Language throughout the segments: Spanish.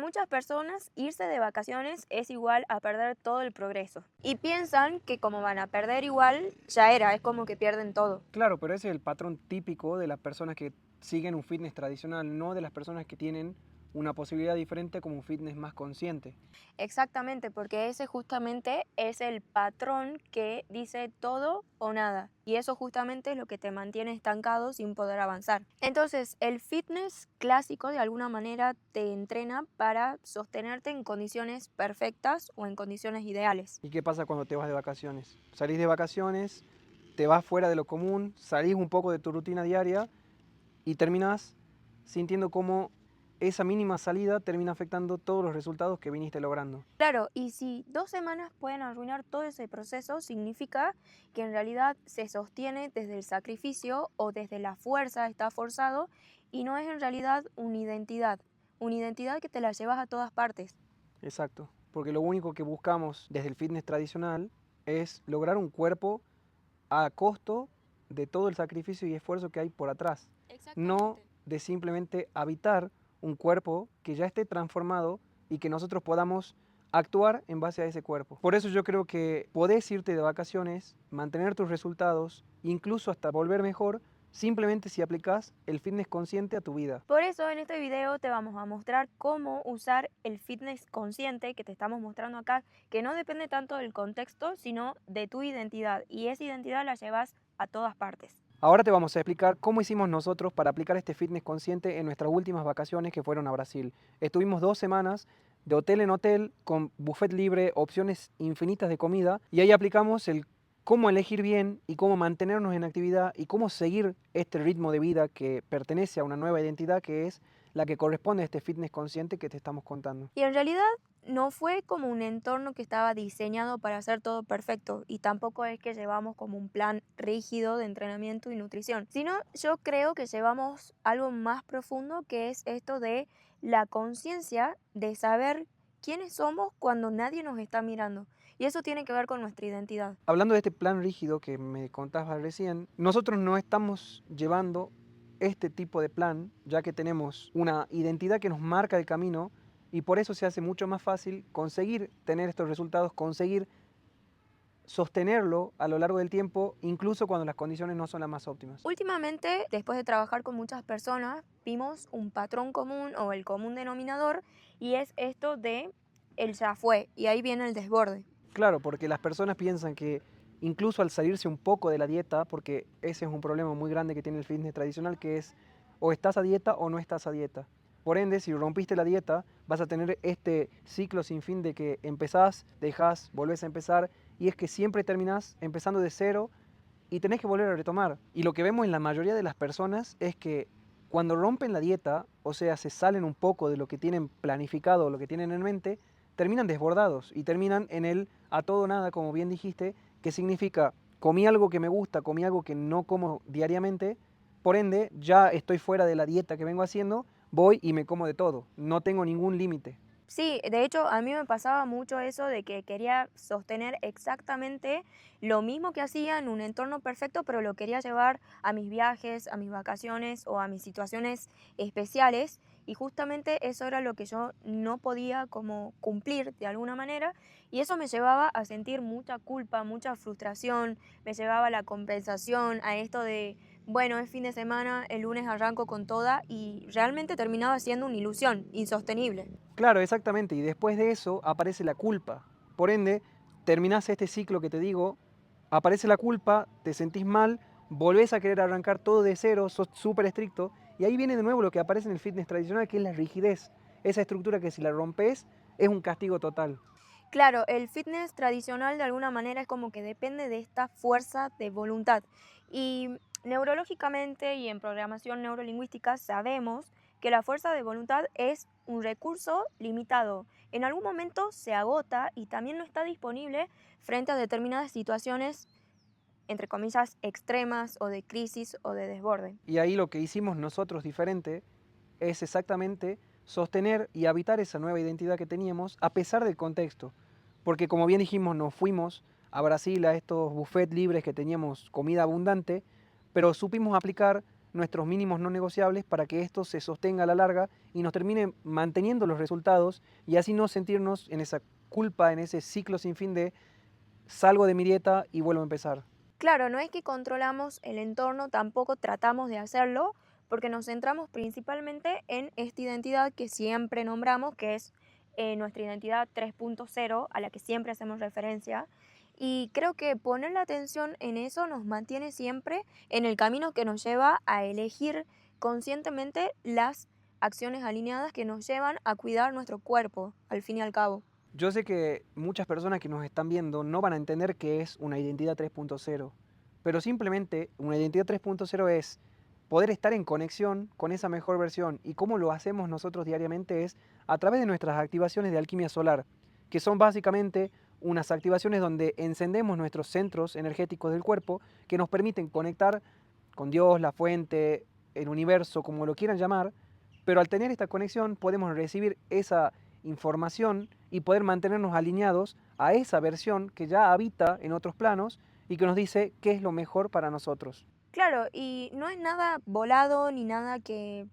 muchas personas irse de vacaciones es igual a perder todo el progreso. Y piensan que como van a perder igual, ya era, es como que pierden todo. Claro, pero ese es el patrón típico de las personas que siguen un fitness tradicional, no de las personas que tienen una posibilidad diferente como un fitness más consciente. Exactamente, porque ese justamente es el patrón que dice todo o nada. Y eso justamente es lo que te mantiene estancado sin poder avanzar. Entonces, el fitness clásico de alguna manera te entrena para sostenerte en condiciones perfectas o en condiciones ideales. ¿Y qué pasa cuando te vas de vacaciones? Salís de vacaciones, te vas fuera de lo común, salís un poco de tu rutina diaria y terminás sintiendo cómo esa mínima salida termina afectando todos los resultados que viniste logrando. Claro, y si 2 semanas pueden arruinar todo ese proceso, significa que en realidad se sostiene desde el sacrificio o desde la fuerza, está forzado, y no es en realidad una identidad que te la llevas a todas partes. Exacto, porque lo único que buscamos desde el fitness tradicional es lograr un cuerpo a costo de todo el sacrificio y esfuerzo que hay por atrás, no Exactamente. de simplemente habitar un cuerpo que ya esté transformado y que nosotros podamos actuar en base a ese cuerpo. Por eso yo creo que podés irte de vacaciones, mantener tus resultados, incluso hasta volver mejor, simplemente si aplicás el fitness consciente a tu vida. Por eso en este video te vamos a mostrar cómo usar el fitness consciente que te estamos mostrando acá, que no depende tanto del contexto, sino de tu identidad, y esa identidad la llevas a todas partes. Ahora te vamos a explicar cómo hicimos nosotros para aplicar este fitness consciente en nuestras últimas vacaciones que fueron a Brasil. Estuvimos 2 semanas de hotel en hotel con buffet libre, opciones infinitas de comida y ahí aplicamos el cómo elegir bien y cómo mantenernos en actividad y cómo seguir este ritmo de vida que pertenece a una nueva identidad que es la que corresponde a este fitness consciente que te estamos contando. Y en realidad no fue como un entorno que estaba diseñado para hacer todo perfecto, y tampoco es que llevamos como un plan rígido de entrenamiento y nutrición, sino yo creo que llevamos algo más profundo, que es esto de la conciencia de saber quiénes somos cuando nadie nos está mirando. Y eso tiene que ver con nuestra identidad. Hablando de este plan rígido que me contabas recién, nosotros no estamos llevando este tipo de plan, ya que tenemos una identidad que nos marca el camino y por eso se hace mucho más fácil conseguir tener estos resultados, conseguir sostenerlo a lo largo del tiempo, incluso cuando las condiciones no son las más óptimas. Últimamente, después de trabajar con muchas personas, vimos un patrón común o el común denominador, y es esto de el ya fue, y ahí viene el desborde. Claro, porque las personas piensan que incluso al salirse un poco de la dieta, porque ese es un problema muy grande que tiene el fitness tradicional, que es o estás a dieta o no estás a dieta. Por ende, si rompiste la dieta, vas a tener este ciclo sin fin de que empezás, dejás, volvés a empezar, y es que siempre terminás empezando de cero y tenés que volver a retomar. Y lo que vemos en la mayoría de las personas es que cuando rompen la dieta, o sea, se salen un poco de lo que tienen planificado o lo que tienen en mente, terminan desbordados y terminan en el a todo o nada, como bien dijiste, que significa comí algo que me gusta, comí algo que no como diariamente, por ende ya estoy fuera de la dieta que vengo haciendo, voy y me como de todo, no tengo ningún límite. Sí, de hecho, a mí me pasaba mucho eso de que quería sostener exactamente lo mismo que hacía en un entorno perfecto, pero lo quería llevar a mis viajes, a mis vacaciones o a mis situaciones especiales. Y justamente eso era lo que yo no podía como cumplir de alguna manera. Y eso me llevaba a sentir mucha culpa, mucha frustración, me llevaba a la compensación, a esto de, bueno, es fin de semana, el lunes arranco con toda, y realmente terminaba siendo una ilusión insostenible. Claro, exactamente. Y después de eso aparece la culpa. Por ende, terminás este ciclo que te digo, aparece la culpa, te sentís mal, volvés a querer arrancar todo de cero, sos súper estricto. Y ahí viene de nuevo lo que aparece en el fitness tradicional, que es la rigidez. Esa estructura que si la rompes es un castigo total. Claro, el fitness tradicional de alguna manera es como que depende de esta fuerza de voluntad. Y neurológicamente y en programación neurolingüística sabemos que la fuerza de voluntad es un recurso limitado. En algún momento se agota y también no está disponible frente a determinadas situaciones, entre comillas, extremas o de crisis o de desborde. Y ahí lo que hicimos nosotros diferente es exactamente sostener y habitar esa nueva identidad que teníamos a pesar del contexto. Porque como bien dijimos, nos fuimos a Brasil a estos buffets libres que teníamos comida abundante, pero supimos aplicar nuestros mínimos no negociables para que esto se sostenga a la larga y nos termine manteniendo los resultados y así no sentirnos en esa culpa, en ese ciclo sin fin de salgo de mi dieta y vuelvo a empezar. Claro, no es que controlamos el entorno, tampoco tratamos de hacerlo, porque nos centramos principalmente en esta identidad que siempre nombramos, que es nuestra identidad 3.0, a la que siempre hacemos referencia. Y creo que poner la atención en eso nos mantiene siempre en el camino que nos lleva a elegir conscientemente las acciones alineadas que nos llevan a cuidar nuestro cuerpo, al fin y al cabo. Yo sé que muchas personas que nos están viendo no van a entender qué es una identidad 3.0, pero simplemente una identidad 3.0 es poder estar en conexión con esa mejor versión y cómo lo hacemos nosotros diariamente es a través de nuestras activaciones de alquimia solar, que son básicamente unas activaciones donde encendemos nuestros centros energéticos del cuerpo que nos permiten conectar con Dios, la fuente, el universo, como lo quieran llamar, pero al tener esta conexión podemos recibir esa información y poder mantenernos alineados a esa versión que ya habita en otros planos y que nos dice qué es lo mejor para nosotros. Claro, y no es nada volado ni nada que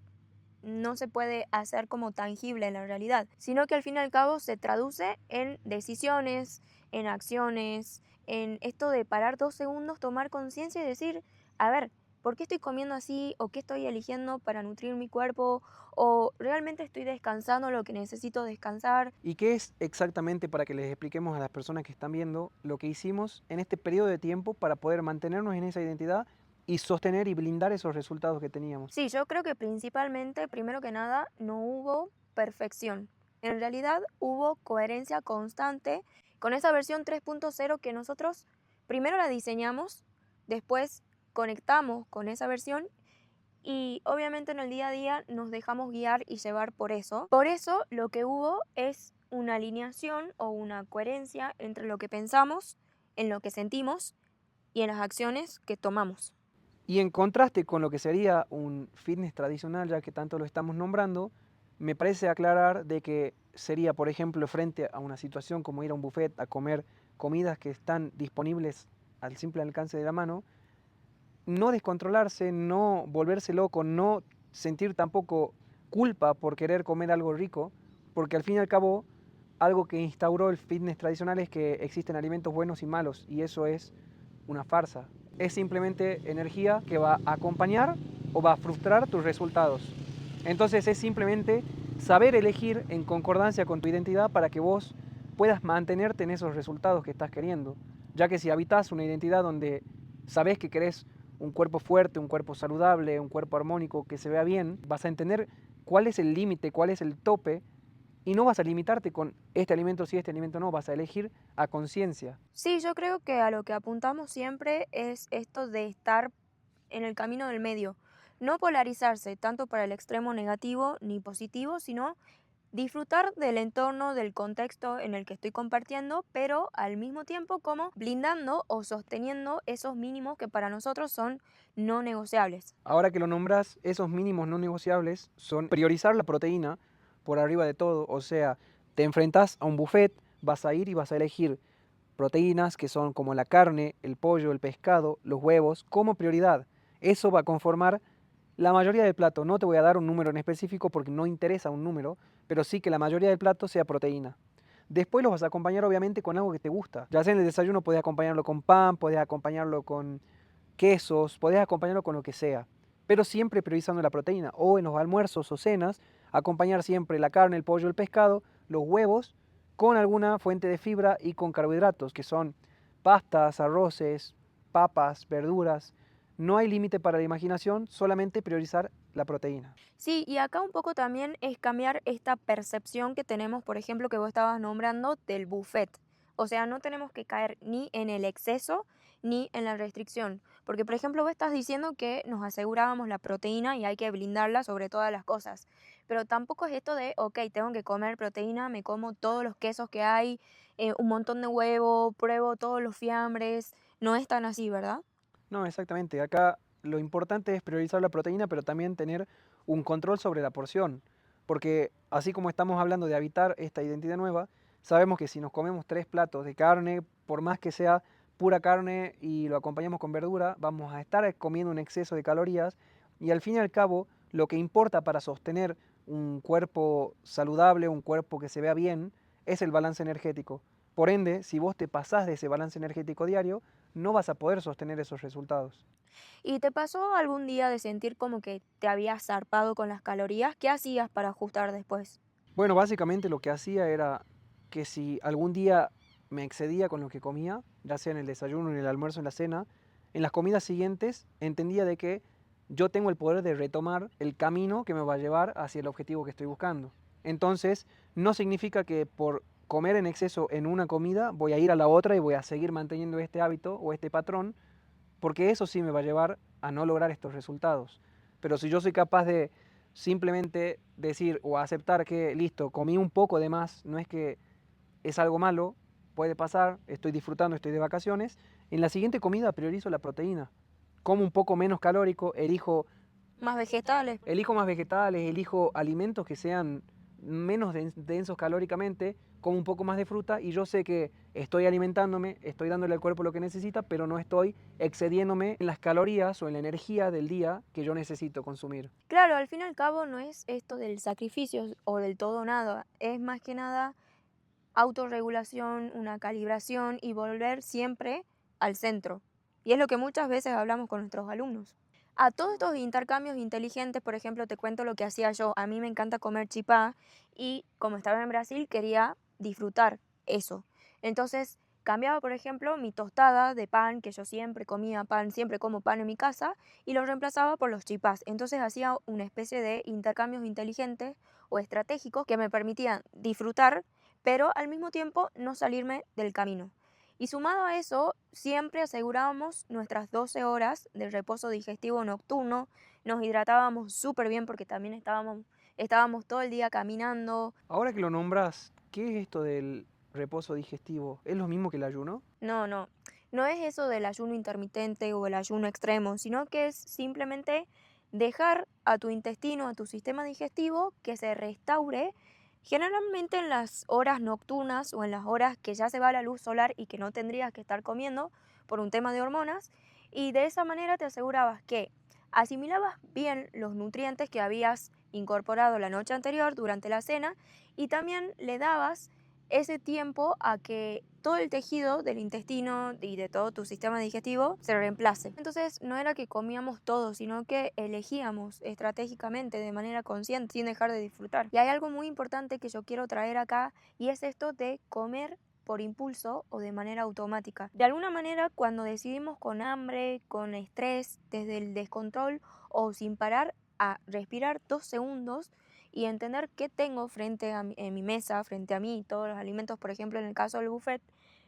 no se puede hacer como tangible en la realidad, sino que al fin y al cabo se traduce en decisiones, en acciones, en esto de parar 2 segundos, tomar conciencia y decir, a ver, ¿por qué estoy comiendo así? ¿O qué estoy eligiendo para nutrir mi cuerpo? ¿O realmente estoy descansando lo que necesito descansar? ¿Y qué es exactamente para que les expliquemos a las personas que están viendo lo que hicimos en este periodo de tiempo para poder mantenernos en esa identidad y sostener y blindar esos resultados que teníamos? Sí, yo creo que principalmente, primero que nada, no hubo perfección. En realidad hubo coherencia constante con esa versión 3.0 que nosotros primero la diseñamos, después conectamos con esa versión y obviamente en el día a día nos dejamos guiar y llevar por eso. Por eso lo que hubo es una alineación o una coherencia entre lo que pensamos, en lo que sentimos y en las acciones que tomamos. Y en contraste con lo que sería un fitness tradicional, ya que tanto lo estamos nombrando, me parece aclarar de que sería, por ejemplo, frente a una situación como ir a un buffet a comer comidas que están disponibles al simple alcance de la mano, no descontrolarse, no volverse loco, no sentir tampoco culpa por querer comer algo rico, porque al fin y al cabo algo que instauró el fitness tradicional es que existen alimentos buenos y malos, y eso es una farsa. Es simplemente energía que va a acompañar o va a frustrar tus resultados. Entonces es simplemente saber elegir en concordancia con tu identidad para que vos puedas mantenerte en esos resultados que estás queriendo. Ya que si habitas una identidad donde sabes que querés un cuerpo fuerte, un cuerpo saludable, un cuerpo armónico que se vea bien, vas a entender cuál es el límite, cuál es el tope y no vas a limitarte con este alimento sí, este alimento no, vas a elegir a conciencia. Sí, yo creo que a lo que apuntamos siempre es esto de estar en el camino del medio. No polarizarse tanto para el extremo negativo ni positivo, sino disfrutar del entorno, del contexto en el que estoy compartiendo, pero al mismo tiempo como blindando o sosteniendo esos mínimos que para nosotros son no negociables. Ahora que lo nombras, esos mínimos no negociables son priorizar la proteína por arriba de todo, o sea, te enfrentas a un buffet, vas a ir y vas a elegir proteínas que son como la carne, el pollo, el pescado, los huevos, como prioridad. Eso va a conformar la mayoría del plato. No te voy a dar un número en específico porque no interesa un número, pero sí que la mayoría del plato sea proteína. Después los vas a acompañar obviamente con algo que te gusta. Ya sea en el desayuno podés acompañarlo con pan, podés acompañarlo con quesos, podés acompañarlo con lo que sea, pero siempre priorizando la proteína. O en los almuerzos o cenas, acompañar siempre la carne, el pollo, el pescado, los huevos, con alguna fuente de fibra y con carbohidratos, que son pastas, arroces, papas, verduras. No hay límite para la imaginación, solamente priorizar la proteína. Sí, y acá un poco también es cambiar esta percepción que tenemos, por ejemplo, que vos estabas nombrando del buffet. O sea, no tenemos que caer ni en el exceso ni en la restricción. Porque, por ejemplo, vos estás diciendo que nos asegurábamos la proteína y hay que blindarla sobre todas las cosas. Pero tampoco es esto de, ok, tengo que comer proteína, me como todos los quesos que hay, un montón de huevo, pruebo todos los fiambres. No es tan así, ¿verdad? No, exactamente. Acá lo importante es priorizar la proteína, pero también tener un control sobre la porción. Porque así como estamos hablando de habitar esta identidad nueva, sabemos que si nos comemos 3 platos de carne, por más que sea pura carne y lo acompañamos con verdura, vamos a estar comiendo un exceso de calorías Y al fin y al cabo, lo que importa para sostener un cuerpo saludable, un cuerpo que se vea bien, es el balance energético. Por ende, si vos te pasás de ese balance energético diario, no vas a poder sostener esos resultados. ¿Y te pasó algún día de sentir como que te habías zarpado con las calorías? ¿Qué hacías para ajustar después? Bueno, básicamente lo que hacía era que si algún día me excedía con lo que comía, ya sea en el desayuno, en el almuerzo, en la cena, en las comidas siguientes entendía de que yo tengo el poder de retomar el camino que me va a llevar hacia el objetivo que estoy buscando. Entonces, no significa que por comer en exceso en una comida voy a ir a la otra y voy a seguir manteniendo este hábito o este patrón, porque eso sí me va a llevar a no lograr estos resultados. Pero si yo soy capaz de simplemente decir o aceptar que, listo, comí un poco de más, no es que es algo malo, puede pasar, estoy disfrutando, estoy de vacaciones, en la siguiente comida priorizo la proteína. Como un poco menos calórico, ¿Más vegetales? elijo más vegetales, elijo alimentos que sean menos densos calóricamente, como un poco más de fruta y yo sé que estoy alimentándome, estoy dándole al cuerpo lo que necesita, pero no estoy excediéndome en las calorías o en la energía del día que yo necesito consumir. Claro, al fin y al cabo no es esto del sacrificio o del todo o nada, es más que nada autorregulación, una calibración y volver siempre al centro. Y es lo que muchas veces hablamos con nuestros alumnos. A todos estos intercambios inteligentes, por ejemplo, te cuento lo que hacía yo. A mí me encanta comer chipá y como estaba en Brasil quería disfrutar eso. Entonces cambiaba, por ejemplo, mi tostada de pan, que yo siempre comía pan, siempre como pan en mi casa, y lo reemplazaba por los chipás. Entonces hacía una especie de intercambios inteligentes o estratégicos que me permitían disfrutar pero al mismo tiempo no salirme del camino. Y sumado a eso, siempre asegurábamos nuestras 12 horas de reposo digestivo nocturno, nos hidratábamos súper bien porque también estábamos todo el día caminando. Ahora que lo nombras, ¿qué es esto del reposo digestivo? ¿Es lo mismo que el ayuno? No, no, no es eso del ayuno intermitente o el ayuno extremo, sino que es simplemente dejar a tu intestino, a tu sistema digestivo, que se restaure generalmente en las horas nocturnas o en las horas que ya se va la luz solar y que no tendrías que estar comiendo por un tema de hormonas, y de esa manera te asegurabas que asimilabas bien los nutrientes que habías incorporado la noche anterior durante la cena y también le dabas ese tiempo a que todo el tejido del intestino y de todo tu sistema digestivo se reemplace. Entonces no era que comíamos todo, sino que elegíamos estratégicamente de manera consciente sin dejar de disfrutar. Y hay algo muy importante que yo quiero traer acá y es esto de comer por impulso o de manera automática. De alguna manera, cuando decidimos con hambre, con estrés, desde el descontrol o sin parar a respirar 2 segundos, y entender qué tengo frente a en mi mesa, frente a mí, todos los alimentos, por ejemplo, en el caso del buffet,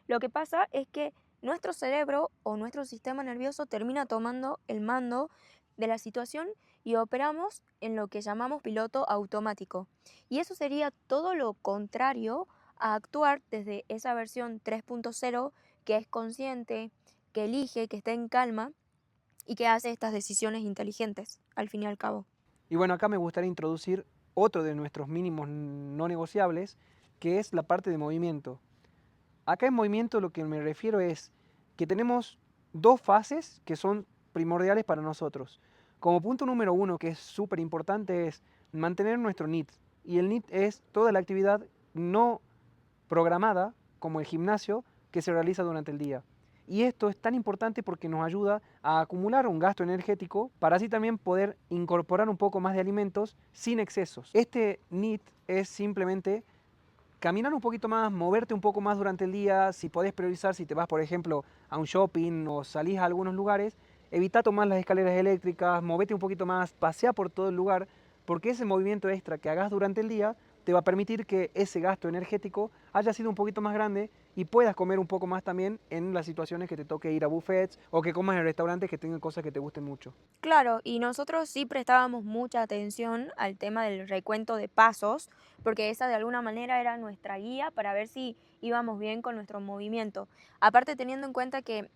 lo que pasa es que nuestro cerebro o nuestro sistema nervioso termina tomando el mando de la situación y operamos en lo que llamamos piloto automático. Y eso sería todo lo contrario a actuar desde esa versión 3.0 que es consciente, que elige, que está en calma y que hace estas decisiones inteligentes, al fin y al cabo. Y bueno, acá me gustaría introducir otro de nuestros mínimos no negociables, que es la parte de movimiento. Acá en movimiento lo que me refiero es que tenemos dos fases que son primordiales para nosotros. Como punto número uno, que es súper importante, es mantener nuestro NEAT. Y el NEAT es toda la actividad no programada, como el gimnasio, que se realiza durante el día. Y esto es tan importante porque nos ayuda a acumular un gasto energético para así también poder incorporar un poco más de alimentos sin excesos. Este NEAT es simplemente caminar un poquito más, moverte un poco más durante el día, si podés priorizar, si te vas por ejemplo a un shopping o salís a algunos lugares, evita tomar las escaleras eléctricas, movete un poquito más, pasea por todo el lugar, porque ese movimiento extra que hagas durante el día te va a permitir que ese gasto energético haya sido un poquito más grande y puedas comer un poco más también en las situaciones que te toque ir a buffets o que comas en restaurantes que tengan cosas que te gusten mucho. Claro, y nosotros sí prestábamos mucha atención al tema del recuento de pasos, porque esa de alguna manera era nuestra guía para ver si íbamos bien con nuestro movimiento. Aparte teniendo en cuenta que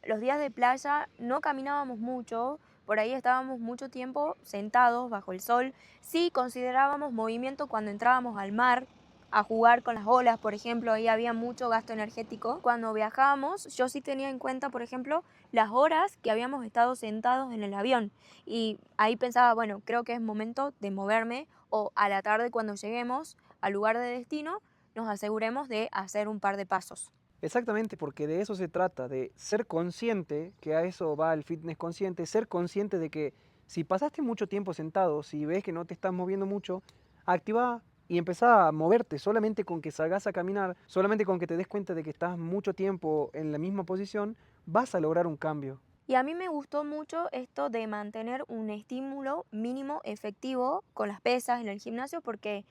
los días de playa no caminábamos mucho, por ahí estábamos mucho tiempo sentados bajo el sol, sí considerábamos movimiento cuando entrábamos al mar, a jugar con las olas, por ejemplo, ahí había mucho gasto energético. Cuando viajábamos, yo sí tenía en cuenta, por ejemplo, las horas que habíamos estado sentados en el avión. Y ahí pensaba, bueno, creo que es momento de moverme o a la tarde cuando lleguemos al lugar de destino, nos aseguremos de hacer un par de pasos. Exactamente, porque de eso se trata, de ser consciente, que a eso va el fitness consciente, ser consciente de que si pasaste mucho tiempo sentado, si ves que no te estás moviendo mucho, activa y empezá a moverte, solamente con que salgas a caminar, solamente con que te des cuenta de que estás mucho tiempo en la misma posición, vas a lograr un cambio. Y a mí me gustó mucho esto de mantener un estímulo mínimo efectivo con las pesas en el gimnasio porque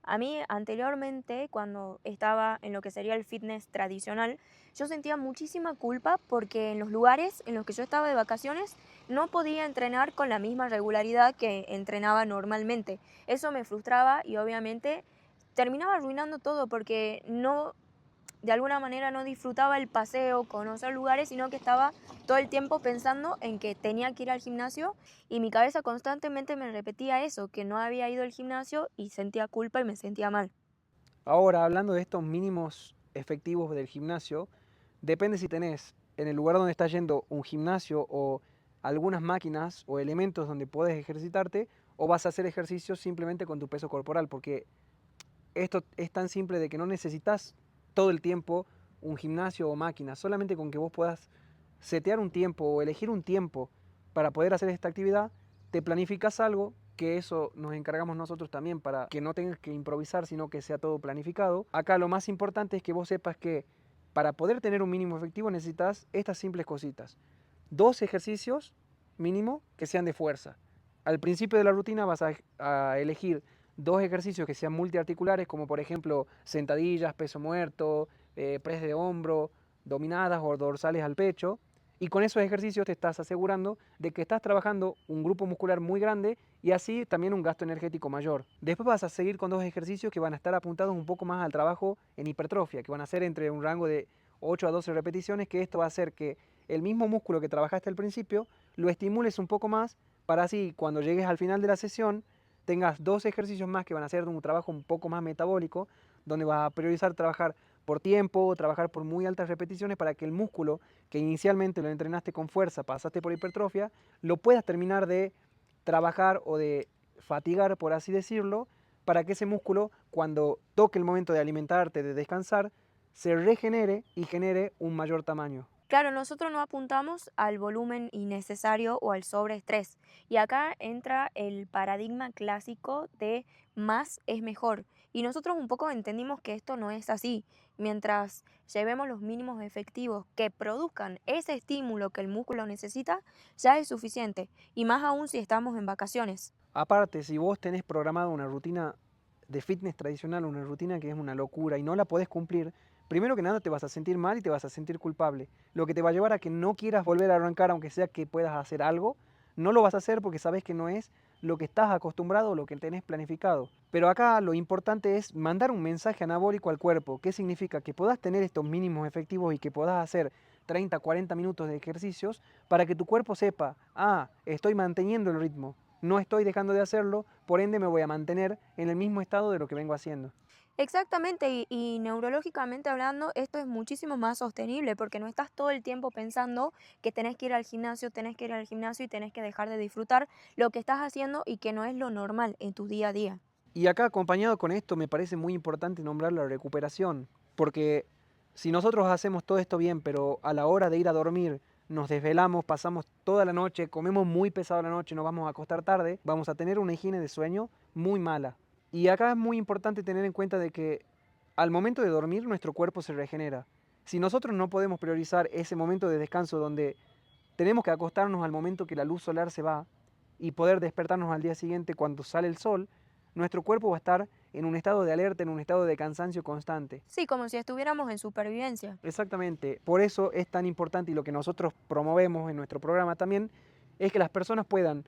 a mí anteriormente, cuando estaba en lo que sería el fitness tradicional, yo sentía muchísima culpa porque en los lugares en los que yo estaba de vacaciones no podía entrenar con la misma regularidad que entrenaba normalmente. Eso me frustraba y obviamente terminaba arruinando todo porque no, de alguna manera no disfrutaba el paseo, conocer lugares, sino que estaba todo el tiempo pensando en que tenía que ir al gimnasio y mi cabeza constantemente me repetía eso, que no había ido al gimnasio y sentía culpa y me sentía mal. Ahora, hablando de estos mínimos efectivos del gimnasio, depende si tenés en el lugar donde estás yendo un gimnasio o algunas máquinas o elementos donde puedes ejercitarte o vas a hacer ejercicios simplemente con tu peso corporal, porque esto es tan simple de que no necesitas todo el tiempo un gimnasio o máquina, solamente con que vos puedas setear un tiempo o elegir un tiempo para poder hacer esta actividad, te planificas algo, que eso nos encargamos nosotros también para que no tengas que improvisar, sino que sea todo planificado. Acá lo más importante es que vos sepas que para poder tener un mínimo efectivo necesitas estas simples cositas. 2 ejercicios mínimo que sean de fuerza. Al principio de la rutina vas a elegir 2 ejercicios que sean multiarticulares, como por ejemplo sentadillas, peso muerto, press de hombro, dominadas o dorsales al pecho. Y con esos ejercicios te estás asegurando de que estás trabajando un grupo muscular muy grande y así también un gasto energético mayor. Después vas a seguir con 2 ejercicios que van a estar apuntados un poco más al trabajo en hipertrofia, que van a ser entre un rango de 8 a 12 repeticiones, que esto va a hacer que el mismo músculo que trabajaste al principio lo estimules un poco más para así cuando llegues al final de la sesión tengas 2 ejercicios más que van a ser de un trabajo un poco más metabólico, donde vas a priorizar trabajar por tiempo, trabajar por muy altas repeticiones para que el músculo que inicialmente lo entrenaste con fuerza, pasaste por hipertrofia, lo puedas terminar de trabajar o de fatigar, por así decirlo, para que ese músculo, cuando toque el momento de alimentarte, de descansar, se regenere y genere un mayor tamaño. Claro, nosotros no apuntamos al volumen innecesario o al sobreestrés. Y acá entra el paradigma clásico de más es mejor. Y nosotros un poco entendimos que esto no es así. Mientras llevemos los mínimos efectivos que produzcan ese estímulo que el músculo necesita, ya es suficiente. Y más aún si estamos en vacaciones. Aparte, si vos tenés programada una rutina de fitness tradicional, una rutina que es una locura y no la podés cumplir, primero que nada te vas a sentir mal y te vas a sentir culpable. Lo que te va a llevar a que no quieras volver a arrancar, aunque sea que puedas hacer algo, no lo vas a hacer porque sabes que no es lo que estás acostumbrado o lo que tenés planificado. Pero acá lo importante es mandar un mensaje anabólico al cuerpo. ¿Qué significa? Que puedas tener estos mínimos efectivos y que puedas hacer 30, 40 minutos de ejercicios para que tu cuerpo sepa, ah, estoy manteniendo el ritmo, no estoy dejando de hacerlo, por ende me voy a mantener en el mismo estado de lo que vengo haciendo. Exactamente, y neurológicamente hablando, esto es muchísimo más sostenible porque no estás todo el tiempo pensando que tenés que ir al gimnasio, tenés que ir al gimnasio y tenés que dejar de disfrutar lo que estás haciendo y que no es lo normal en tu día a día. Y acá acompañado con esto me parece muy importante nombrar la recuperación, porque si nosotros hacemos todo esto bien, pero a la hora de ir a dormir nos desvelamos, pasamos toda la noche, comemos muy pesado la noche, nos vamos a acostar tarde, vamos a tener una higiene de sueño muy mala. Y acá es muy importante tener en cuenta de que al momento de dormir nuestro cuerpo se regenera. Si nosotros no podemos priorizar ese momento de descanso donde tenemos que acostarnos al momento que la luz solar se va y poder despertarnos al día siguiente cuando sale el sol, nuestro cuerpo va a estar en un estado de alerta, en un estado de cansancio constante. Sí, como si estuviéramos en supervivencia. Exactamente, por eso es tan importante y lo que nosotros promovemos en nuestro programa también es que las personas puedan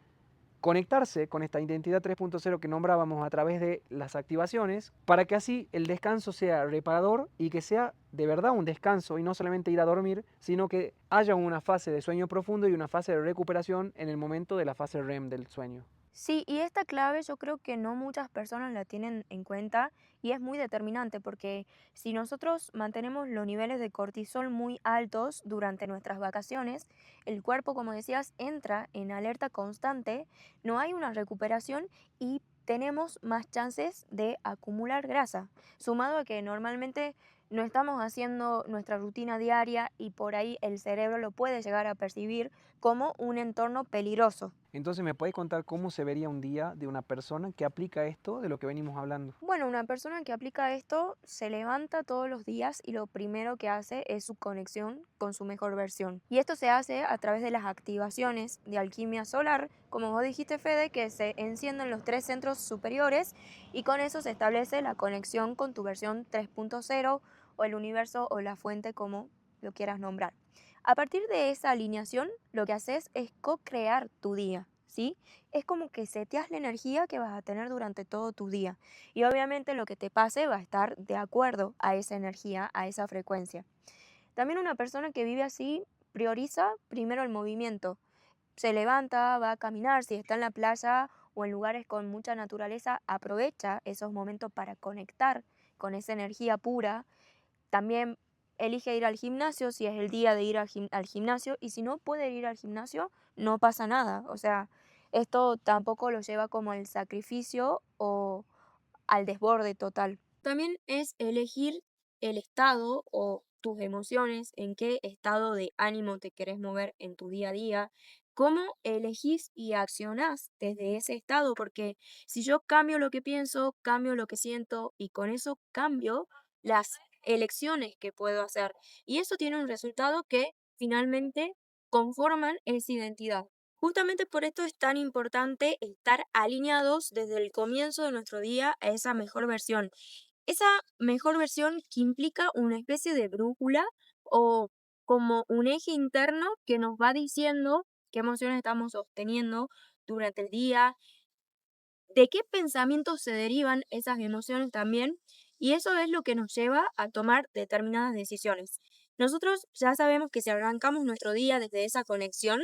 conectarse con esta identidad 3.0 que nombrábamos a través de las activaciones, para que así el descanso sea reparador y que sea de verdad un descanso y no solamente ir a dormir, sino que haya una fase de sueño profundo y una fase de recuperación en el momento de la fase REM del sueño. Sí, y esta clave yo creo que no muchas personas la tienen en cuenta y es muy determinante porque si nosotros mantenemos los niveles de cortisol muy altos durante nuestras vacaciones, el cuerpo, como decías, entra en alerta constante, no hay una recuperación y tenemos más chances de acumular grasa, sumado a que normalmente no estamos haciendo nuestra rutina diaria y por ahí el cerebro lo puede llegar a percibir como un entorno peligroso. Entonces, ¿me puedes contar cómo se vería un día de una persona que aplica esto de lo que venimos hablando? Bueno, una persona que aplica esto se levanta todos los días y lo primero que hace es su conexión con su mejor versión. Y esto se hace a través de las activaciones de alquimia solar, como vos dijiste, Fede, que se encienden los tres centros superiores y con eso se establece la conexión con tu versión 3.0 o el universo o la fuente, como lo quieras nombrar. A partir de esa alineación, lo que haces es co-crear tu día, ¿sí? Es como que seteas la energía que vas a tener durante todo tu día. Y obviamente lo que te pase va a estar de acuerdo a esa energía, a esa frecuencia. También una persona que vive así prioriza primero el movimiento. Se levanta, va a caminar, si está en la playa o en lugares con mucha naturaleza, aprovecha esos momentos para conectar con esa energía pura. También elige ir al gimnasio si es el día de ir al gimnasio y si no puede ir al gimnasio, no pasa nada. O sea, esto tampoco lo lleva como al sacrificio o al desborde total. También es elegir el estado o tus emociones, en qué estado de ánimo te querés mover en tu día a día, cómo elegís y accionás desde ese estado, porque si yo cambio lo que pienso, cambio lo que siento y con eso cambio las elecciones que puedo hacer. Y eso tiene un resultado que finalmente conforman esa identidad. Justamente por esto es tan importante estar alineados desde el comienzo de nuestro día a esa mejor versión. Esa mejor versión que implica una especie de brújula o como un eje interno que nos va diciendo qué emociones estamos sosteniendo durante el día, de qué pensamientos se derivan esas emociones también, y eso es lo que nos lleva a tomar determinadas decisiones. Nosotros ya sabemos que si arrancamos nuestro día desde esa conexión,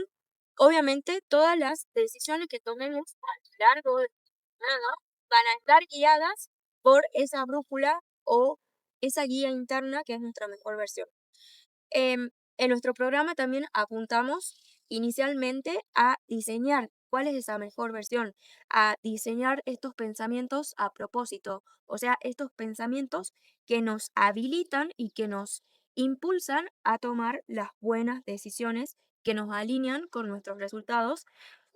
obviamente todas las decisiones que tomemos a lo largo de la jornada van a estar guiadas por esa brújula o esa guía interna que es nuestra mejor versión. En nuestro programa también apuntamos inicialmente a diseñar cuál es esa mejor versión, a diseñar estos pensamientos a propósito, o sea, estos pensamientos que nos habilitan y que nos impulsan a tomar las buenas decisiones que nos alinean con nuestros resultados,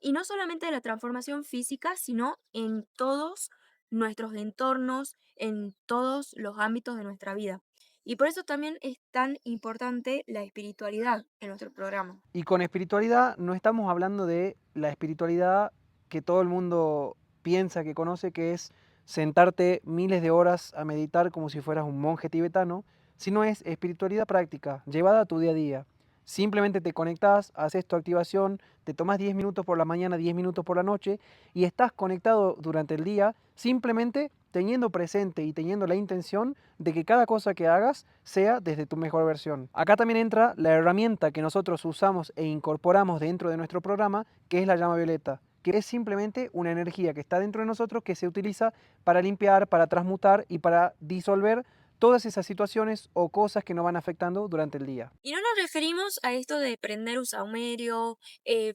y no solamente de la transformación física, sino en todos nuestros entornos, en todos los ámbitos de nuestra vida. Y por eso también es tan importante la espiritualidad en nuestro programa. Y con espiritualidad no estamos hablando de la espiritualidad que todo el mundo piensa que conoce, que es sentarte miles de horas a meditar como si fueras un monje tibetano, sino es espiritualidad práctica, llevada a tu día a día. Simplemente te conectás, haces tu activación, te tomas 10 minutos por la mañana, 10 minutos por la noche y estás conectado durante el día, simplemente teniendo presente y teniendo la intención de que cada cosa que hagas sea desde tu mejor versión. Acá también entra la herramienta que nosotros usamos e incorporamos dentro de nuestro programa, que es la llama violeta, que es simplemente una energía que está dentro de nosotros que se utiliza para limpiar, para transmutar y para disolver todas esas situaciones o cosas que nos van afectando durante el día. Y no nos referimos a esto de prender un saumerio,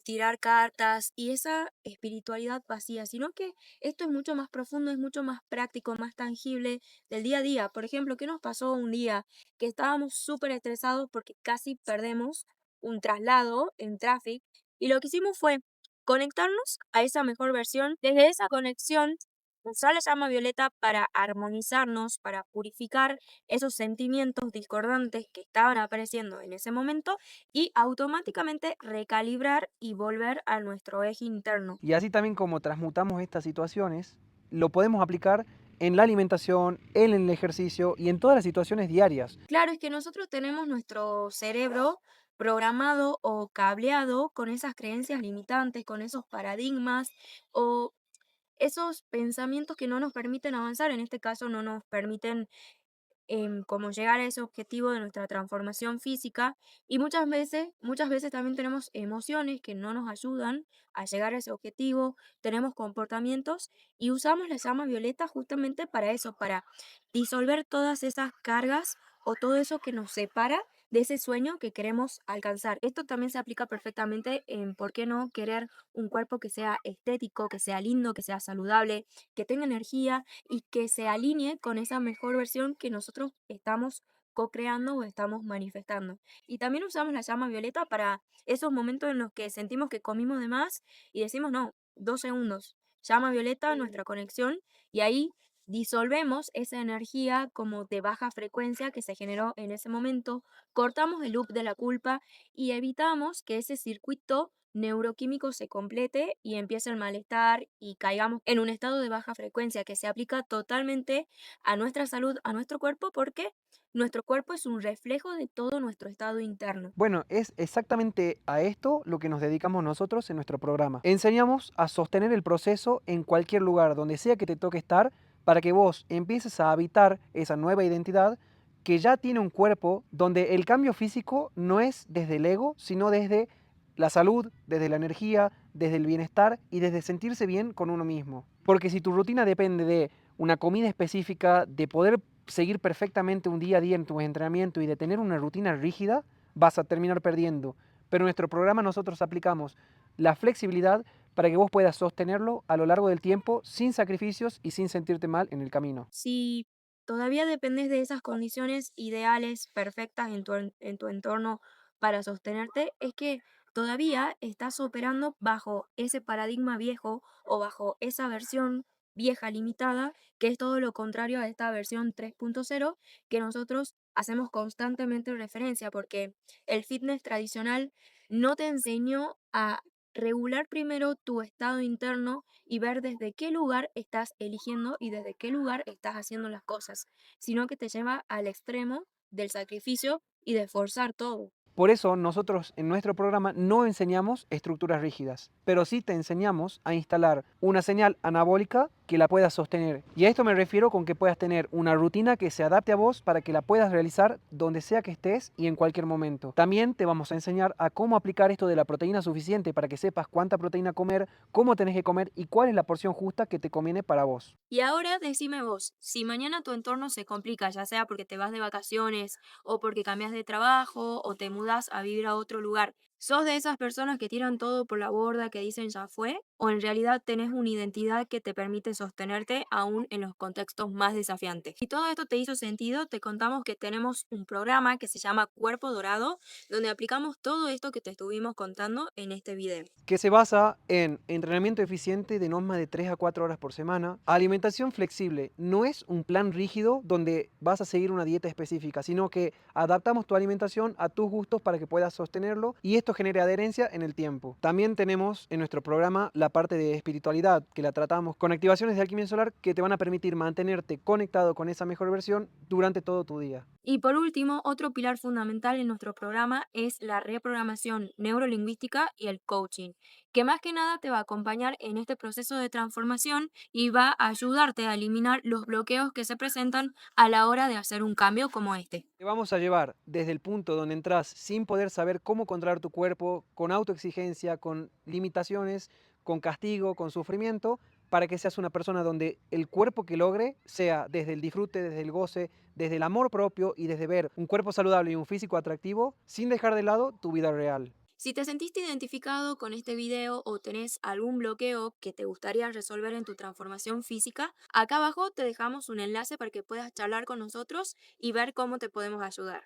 tirar cartas y esa espiritualidad vacía, sino que esto es mucho más profundo, es mucho más práctico, más tangible del día a día. Por ejemplo, ¿qué nos pasó un día que estábamos súper estresados porque casi perdemos un traslado en tráfico? Y lo que hicimos fue conectarnos a esa mejor versión. Desde esa conexión, usar la llama violeta para armonizarnos, para purificar esos sentimientos discordantes que estaban apareciendo en ese momento y automáticamente recalibrar y volver a nuestro eje interno. Y así también como transmutamos estas situaciones, lo podemos aplicar en la alimentación, en el ejercicio y en todas las situaciones diarias. Claro, es que nosotros tenemos nuestro cerebro programado o cableado con esas creencias limitantes, con esos paradigmas o esos pensamientos que no nos permiten avanzar, en este caso no nos permiten como llegar a ese objetivo de nuestra transformación física y muchas veces también tenemos emociones que no nos ayudan a llegar a ese objetivo, tenemos comportamientos y usamos la llama violeta justamente para eso, para disolver todas esas cargas o todo eso que nos separa de ese sueño que queremos alcanzar. Esto también se aplica perfectamente en por qué no querer un cuerpo que sea estético, que sea lindo, que sea saludable, que tenga energía y que se alinee con esa mejor versión que nosotros estamos co-creando o estamos manifestando. Y también usamos la llama violeta para esos momentos en los que sentimos que comimos de más y decimos, no, 2 segundos, llama violeta, nuestra conexión, y ahí disolvemos esa energía como de baja frecuencia que se generó en ese momento, cortamos el loop de la culpa y evitamos que ese circuito neuroquímico se complete y empiece el malestar y caigamos en un estado de baja frecuencia que se aplica totalmente a nuestra salud, a nuestro cuerpo, porque nuestro cuerpo es un reflejo de todo nuestro estado interno. Bueno, es exactamente a esto lo que nos dedicamos nosotros en nuestro programa. Enseñamos a sostener el proceso en cualquier lugar, donde sea que te toque estar, para que vos empieces a habitar esa nueva identidad que ya tiene un cuerpo donde el cambio físico no es desde el ego, sino desde la salud, desde la energía, desde el bienestar y desde sentirse bien con uno mismo. Porque si tu rutina depende de una comida específica, de poder seguir perfectamente un día a día en tu entrenamiento y de tener una rutina rígida, vas a terminar perdiendo. Pero en nuestro programa nosotros aplicamos la flexibilidad para que vos puedas sostenerlo a lo largo del tiempo sin sacrificios y sin sentirte mal en el camino. Si todavía dependes de esas condiciones ideales, perfectas en tu entorno para sostenerte, es que todavía estás operando bajo ese paradigma viejo o bajo esa versión vieja limitada, que es todo lo contrario a esta versión 3.0 que nosotros hacemos constantemente referencia, porque el fitness tradicional no te enseñó a regular primero tu estado interno y ver desde qué lugar estás eligiendo y desde qué lugar estás haciendo las cosas, sino que te lleva al extremo del sacrificio y de forzar todo. Por eso nosotros en nuestro programa no enseñamos estructuras rígidas, pero sí te enseñamos a instalar una señal anabólica que la puedas sostener. Y a esto me refiero con que puedas tener una rutina que se adapte a vos para que la puedas realizar donde sea que estés y en cualquier momento. También te vamos a enseñar a cómo aplicar esto de la proteína suficiente para que sepas cuánta proteína comer, cómo tenés que comer y cuál es la porción justa que te conviene para vos. Y ahora decime vos, si mañana tu entorno se complica, ya sea porque te vas de vacaciones o porque cambias de trabajo o te mudas a vivir a otro lugar, ¿sos de esas personas que tiran todo por la borda, que dicen ya fue? ¿O en realidad tenés una identidad que te permite sostenerte aún en los contextos más desafiantes? Si todo esto te hizo sentido, te contamos que tenemos un programa que se llama Cuerpo Dorado, donde aplicamos todo esto que te estuvimos contando en este video. Que se basa en entrenamiento eficiente de no más de 3 a 4 horas por semana, alimentación flexible, no es un plan rígido donde vas a seguir una dieta específica, sino que adaptamos tu alimentación a tus gustos para que puedas sostenerlo y esto genere adherencia en el tiempo. También tenemos en nuestro programa la parte de espiritualidad, que la tratamos con activaciones de alquimia solar que te van a permitir mantenerte conectado con esa mejor versión durante todo tu día. Y por último, otro pilar fundamental en nuestro programa es la reprogramación neurolingüística y el coaching, que más que nada te va a acompañar en este proceso de transformación y va a ayudarte a eliminar los bloqueos que se presentan a la hora de hacer un cambio como este. Te vamos a llevar desde el punto donde entras sin poder saber cómo controlar tu cuerpo, con autoexigencia, con limitaciones, con castigo, con sufrimiento, para que seas una persona donde el cuerpo que logre sea desde el disfrute, desde el goce, desde el amor propio y desde ver un cuerpo saludable y un físico atractivo, sin dejar de lado tu vida real. Si te sentiste identificado con este video o tenés algún bloqueo que te gustaría resolver en tu transformación física, acá abajo te dejamos un enlace para que puedas charlar con nosotros y ver cómo te podemos ayudar.